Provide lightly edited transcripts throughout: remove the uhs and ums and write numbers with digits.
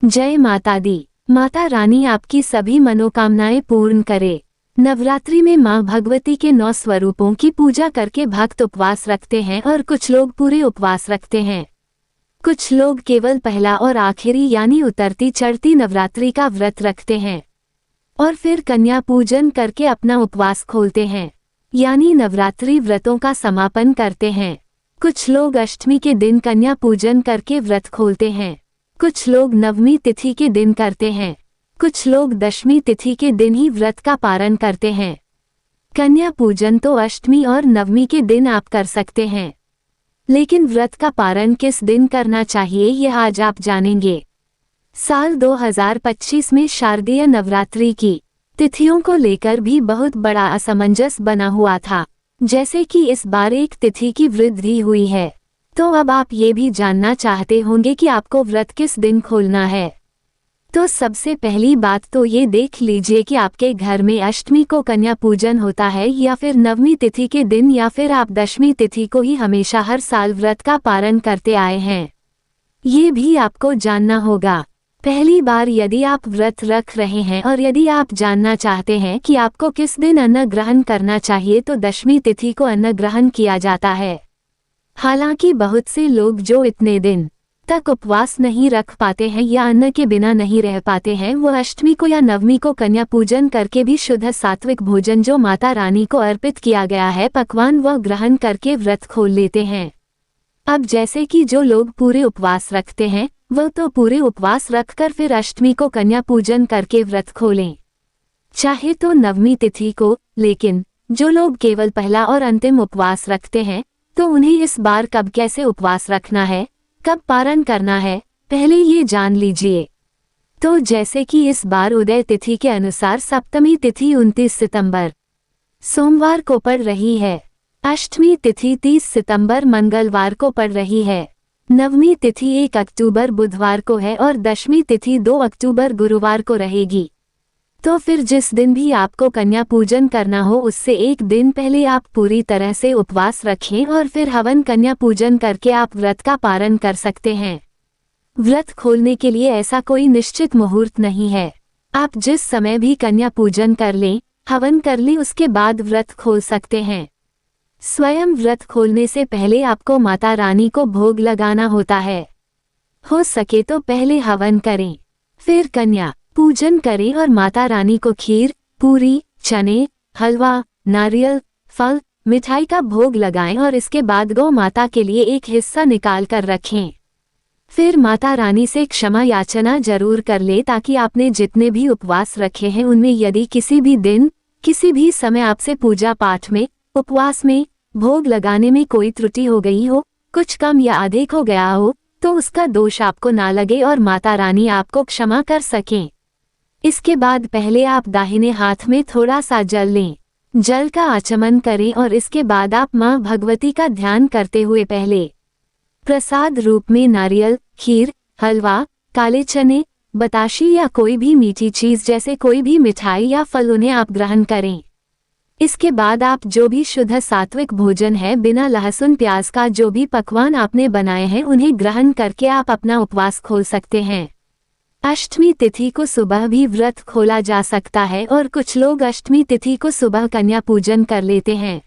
जय माता दी। माता रानी आपकी सभी मनोकामनाएं पूर्ण करे। नवरात्रि में मां भगवती के 9 स्वरूपों की पूजा करके भक्त उपवास रखते हैं और कुछ लोग पूरे उपवास रखते हैं। कुछ लोग केवल पहला और आखिरी यानी उतरती चढ़ती नवरात्रि का व्रत रखते हैं और फिर कन्या पूजन करके अपना उपवास खोलते हैं यानी नवरात्रि व्रतों का समापन करते हैं। कुछ लोग अष्टमी के दिन कन्या पूजन करके व्रत खोलते हैं। कुछ लोग नवमी तिथि के दिन करते हैं। कुछ लोग दशमी तिथि के दिन ही व्रत का पारण करते हैं। कन्या पूजन तो अष्टमी और नवमी के दिन आप कर सकते हैं, लेकिन व्रत का पारण किस दिन करना चाहिए यह आज आप जानेंगे। साल 2025 में शारदीय नवरात्रि की तिथियों को लेकर भी बहुत बड़ा असमंजस बना हुआ था, जैसे कि इस बार एक तिथि की वृद्धि हुई है। तो अब आप ये भी जानना चाहते होंगे कि आपको व्रत किस दिन खोलना है। तो सबसे पहली बात तो ये देख लीजिए कि आपके घर में अष्टमी को कन्या पूजन होता है या फिर नवमी तिथि के दिन या फिर आप दशमी तिथि को ही हमेशा हर साल व्रत का पारण करते आए हैं। ये भी आपको जानना होगा। पहली बार यदि आप व्रत रख रहे हैं और यदि आप जानना चाहते हैं कि आपको किस दिन अन्न ग्रहण करना चाहिए तो दशमी तिथि को अन्न ग्रहण किया जाता है। हालांकि बहुत से लोग जो इतने दिन तक उपवास नहीं रख पाते हैं या अन्न के बिना नहीं रह पाते हैं, वो अष्टमी को या नवमी को कन्या पूजन करके भी शुद्ध सात्विक भोजन जो माता रानी को अर्पित किया गया है पकवान वह ग्रहण करके व्रत खोल लेते हैं। अब जैसे कि जो लोग पूरे उपवास रखते हैं वह तो पूरे उपवास रखकर फिर अष्टमी को कन्या पूजन करके व्रत खोलें, चाहे तो नवमी तिथि को। लेकिन जो लोग केवल पहला और अंतिम उपवास रखते हैं तो उन्हें इस बार कब कैसे उपवास रखना है, कब पारण करना है, पहले ये जान लीजिए। तो जैसे कि इस बार उदय तिथि के अनुसार सप्तमी तिथि 29 सितंबर सोमवार को पड़ रही है। अष्टमी तिथि 30 सितंबर मंगलवार को पड़ रही है। नवमी तिथि 1 अक्टूबर बुधवार को है और दशमी तिथि 2 अक्टूबर गुरुवार को रहेगी। तो फिर जिस दिन भी आपको कन्या पूजन करना हो उससे एक दिन पहले आप पूरी तरह से उपवास रखें और फिर हवन कन्या पूजन करके आप व्रत का पारण कर सकते हैं। व्रत खोलने के लिए ऐसा कोई निश्चित मुहूर्त नहीं है। आप जिस समय भी कन्या पूजन कर लें, हवन कर लें, उसके बाद व्रत खोल सकते हैं। स्वयं व्रत खोलने से पहले आपको माता रानी को भोग लगाना होता है। हो सके तो पहले हवन करें, फिर कन्या पूजन करें और माता रानी को खीर, पूरी, चने, हलवा, नारियल, फल, मिठाई का भोग लगाएं और इसके बाद गौ माता के लिए एक हिस्सा निकाल कर रखें। फिर माता रानी से क्षमा याचना जरूर कर ले ताकि आपने जितने भी उपवास रखे हैं उनमें यदि किसी भी दिन किसी भी समय आपसे पूजा पाठ में, उपवास में, भोग लगाने में कोई त्रुटि हो गई हो, कुछ कम या अधिक हो गया हो, तो उसका दोष आपको ना लगे और माता रानी आपको क्षमा कर सकें। इसके बाद पहले आप दाहिने हाथ में थोड़ा सा जल लें, जल का आचमन करें और इसके बाद आप मां भगवती का ध्यान करते हुए पहले प्रसाद रूप में नारियल, खीर, हलवा, काले चने, बताशी या कोई भी मीठी चीज जैसे कोई भी मिठाई या फल उन्हें आप ग्रहण करें। इसके बाद आप जो भी शुद्ध सात्विक भोजन है बिना लहसुन प्याज का जो भी पकवान आपने बनाए हैं उन्हें ग्रहण करके आप अपना उपवास खोल सकते हैं। अष्टमी तिथि को सुबह भी व्रत खोला जा सकता है और कुछ लोग अष्टमी तिथि को सुबह कन्या पूजन कर लेते हैं,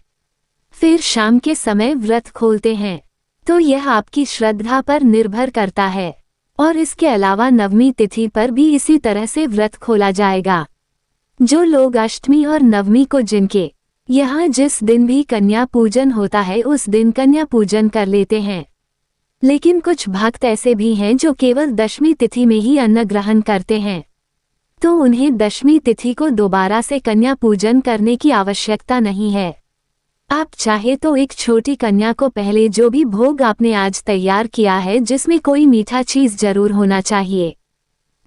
फिर शाम के समय व्रत खोलते हैं। तो यह आपकी श्रद्धा पर निर्भर करता है। और इसके अलावा नवमी तिथि पर भी इसी तरह से व्रत खोला जाएगा। जो लोग अष्टमी और नवमी को जिनके यहाँ जिस दिन भी कन्या पूजन होता है उस दिन कन्या पूजन कर लेते हैं, लेकिन कुछ भक्त ऐसे भी हैं जो केवल दशमी तिथि में ही अन्न ग्रहण करते हैं, तो उन्हें दशमी तिथि को दोबारा से कन्या पूजन करने की आवश्यकता नहीं है। आप चाहे तो एक छोटी कन्या को पहले जो भी भोग आपने आज तैयार किया है जिसमें कोई मीठा चीज जरूर होना चाहिए,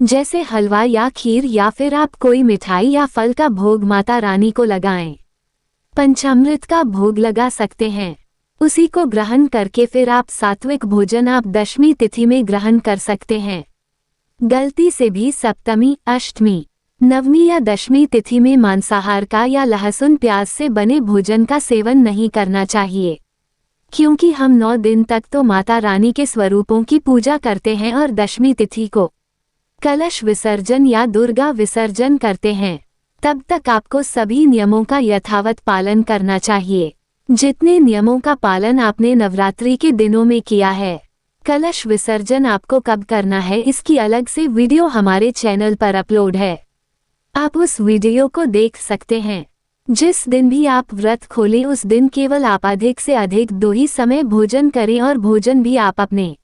जैसे हलवा या खीर या फिर आप कोई मिठाई या फल का भोग माता रानी को लगाएं। पंचामृत का भोग लगा सकते हैं, उसी को ग्रहण करके फिर आप सात्विक भोजन आप दशमी तिथि में ग्रहण कर सकते हैं। गलती से भी सप्तमी, अष्टमी, नवमी या दशमी तिथि में मांसाहार का या लहसुन प्याज से बने भोजन का सेवन नहीं करना चाहिए, क्योंकि हम 9 दिन तक तो माता रानी के स्वरूपों की पूजा करते हैं और दशमी तिथि को कलश विसर्जन या दुर्गा विसर्जन करते हैं, तब तक आपको सभी नियमों का यथावत पालन करना चाहिए, जितने नियमों का पालन आपने नवरात्रि के दिनों में किया है। कलश विसर्जन आपको कब करना है इसकी अलग से वीडियो हमारे चैनल पर अपलोड है, आप उस वीडियो को देख सकते हैं। जिस दिन भी आप व्रत खोलें उस दिन केवल आप अधिक से अधिक 2 ही समय भोजन करें और भोजन भी आप अपने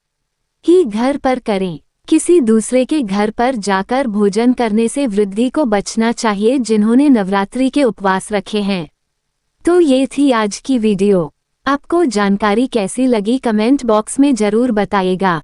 ही घर पर करें। किसी दूसरे के घर पर जाकर भोजन करने से वृद्धि को बचना चाहिए जिन्होंने नवरात्रि के उपवास रखे हैं। तो ये थी आज की वीडियो। आपको जानकारी कैसी लगी कमेंट बॉक्स में जरूर बताइएगा।